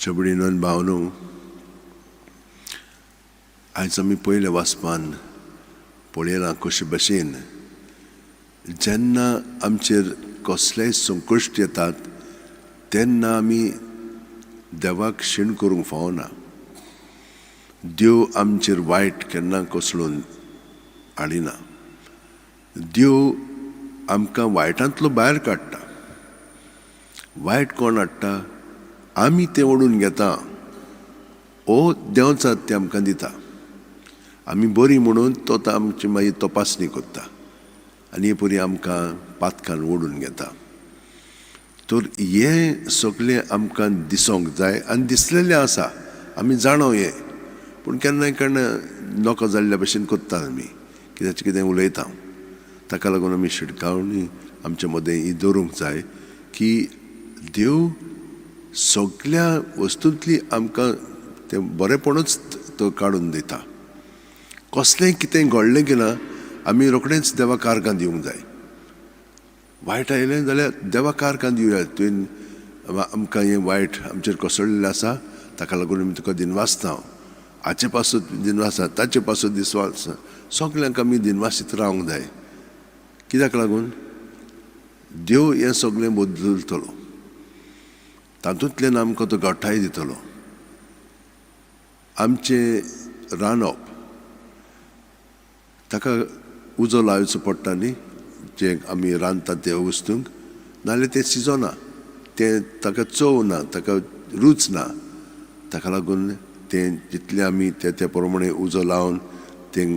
चबडीनो आनी भावनो, आयज आमी पयले वाचपान पळयलां कशे भशेन जेन्ना आमचेर कसलेय संकश्ट येतात तेन्ना आमी देवाक शीण करूंक फावना. देव आमचेर वायट केन्ना कसळून हाडिना. देव आमकां वायटांतलो भायर काडटा. वायट कोण हाडटा? आमी तें ओडून घेता ओ देंवच तें आमकां दिता. आमी बरी म्हणून तो आमची मागीर तपासणी करता आनी हे परी आमकां पातकान ओडून घेता. तर हें सगळें आमकां दिसोंक जाय आनी दिसलेलें आसा. आमी जाणो हें, पूण केन्ना केन्ना नोको जाल्ल्या भशेन करता आमी कित्याचें कितें उलयता. ताका लागून आमी शिटकावणी आमचे मदें ही दवरूंक जाय की देव सगळ्या वस्तूंतली आमकां तें बरेपणूच तो काडून दिता. कसलेंय कितें घडलें की ना आमी रोखडेंच देवाक कारकां दिवंक जाय. वायट आयलें जाल्यार देवाक कारकां दिवया. तुवें आमकां हें वायट आमचेर कोसळिल्लें आसा ताका लागून आमी तुका दिनवासता. हाचे पासून दिनवासा, ताचे पासून दिसवास, सगल्यांक आमी दिनवासीत रावंक जाय. कित्याक लागून देव हें सगळें बदलतलो. तातूंतल्यान आमकां तो घट्टाय दितलो. आमचें रांदप ताका उजो लावचो पडटा न्ही, जें आमी रांदतात त्या वस्तूंक, नाजाल्यार तें शिजोना, तें ताका चव ना, ताका रूच ना. ताका लागून तें जितलें आमी त्या प्रमाणे उजो लावन तें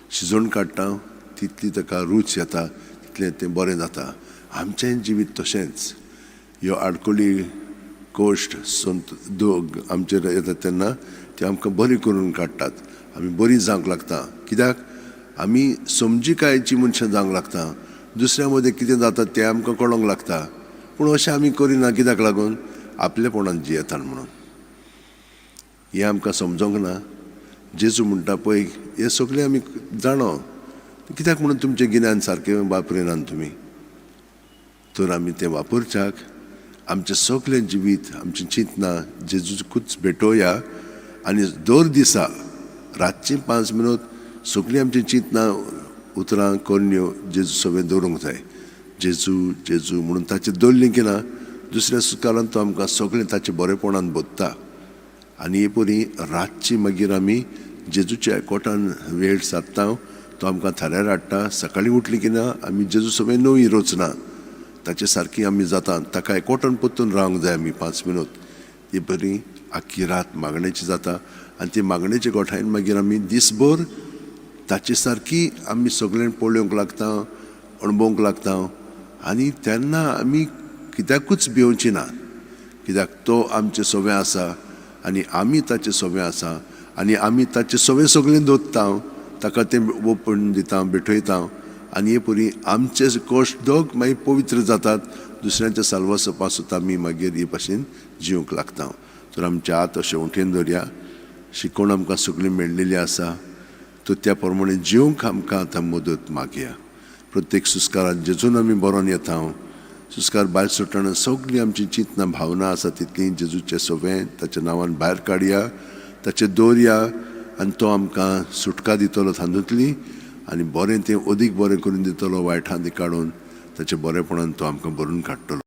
शिजोवन काडटा तितली ताका रूच येता, तितलें तें बरें जाता. आमचें जिवीत तशेंच. ह्यो आडकोळी कोश्ट संत दोग आमचेर येता तेन्ना ते आमकां बरी करून काडटात. आमी बरी जावंक लागता. कित्याक आमी समजिकायेची मनशां जावंक लागता. दुसऱ्या मदें कितें जाता तें आमकां कळोंक लागता. पूण अशें आमी करिना. कित्याक लागून आपलेपणान जियेतात म्हणून. हें आमकां समजोंक ना. जेजू म्हणटा पळय हें सगळें आमी जाणो, कित्याक म्हणून तुमचें गिन्यान सारकें वापरिनात तुमी. तर आमी तें वापरच्याक आमचें सगळें जिवीत, आमचें चिंतना जेजूकूच भेटोवया आनी दर दिसा रातचीं 5 मिनट सगळीं आमचीं चिंतना उतरां कोन्यो जेजू सगळें दवरूंक जाय. जेजू जेजू म्हणून ताचें दवरलीं की ना दुसऱ्या सुकारान तो आमकां सगळें ताचें बरेपणान बोधता. आनी हे परी रातची मागीर आमी जेजूच्या एकवटान वेळ सारता. तो आमकां थाऱ्यार हाडटा. सकाळीं उठलीं की ना आमी जेजू सगळें नवी रचना ताचे सारकी आमी जाता. ताका एकवटान पोत्तून रावंक जाय आमी 5 मिनट. ही बरी आख्खी रात मागणेची जाता आनी ती मागणेच्या गोठायन मागीर आमी दिसभर ताचे सारकी आमी सगळें पळोवंक लागता, अणभवंक लागता. आनी तेन्ना आमी कित्याकूच भिवची ना. कित्याक तो आमचें सवें आसा आनी आमी ताचें सवें आसा आनी आमी ताचें सवें सगळें दोत्ता. ताका तें ओपण दिता, भेटयता. आनी हे परी आमचे कोश्ट दोग मागीर पवित्र जातात. दुसऱ्यांच्या साल्वासा सुद्दां आमी मागीर हे भाशेन जिवंक लागता. तर आमच्या आत अशें उठेन दवरया. शिकोवण आमकां सगळी मेळिल्ली आसा. तर त्या प्रमाणे जिवंक आमकां आतां मदत मागया. प्रत्येक सुस्कारान जेजून आमी बरोवन येता. सुस्कार भायर सुट्टना सगळीं आमची चिंतना भावना आसा तितली जेजूचें सवें ताच्या नांवान भायर काडया, ताचें दवरया आनी तो आमकां सुटका दितलो तातूंतली आनी बरें तें अदीक बरें करून दितलो वायटांत काडून ताच्या बरेपणान तो आमकां भरून काडटलो.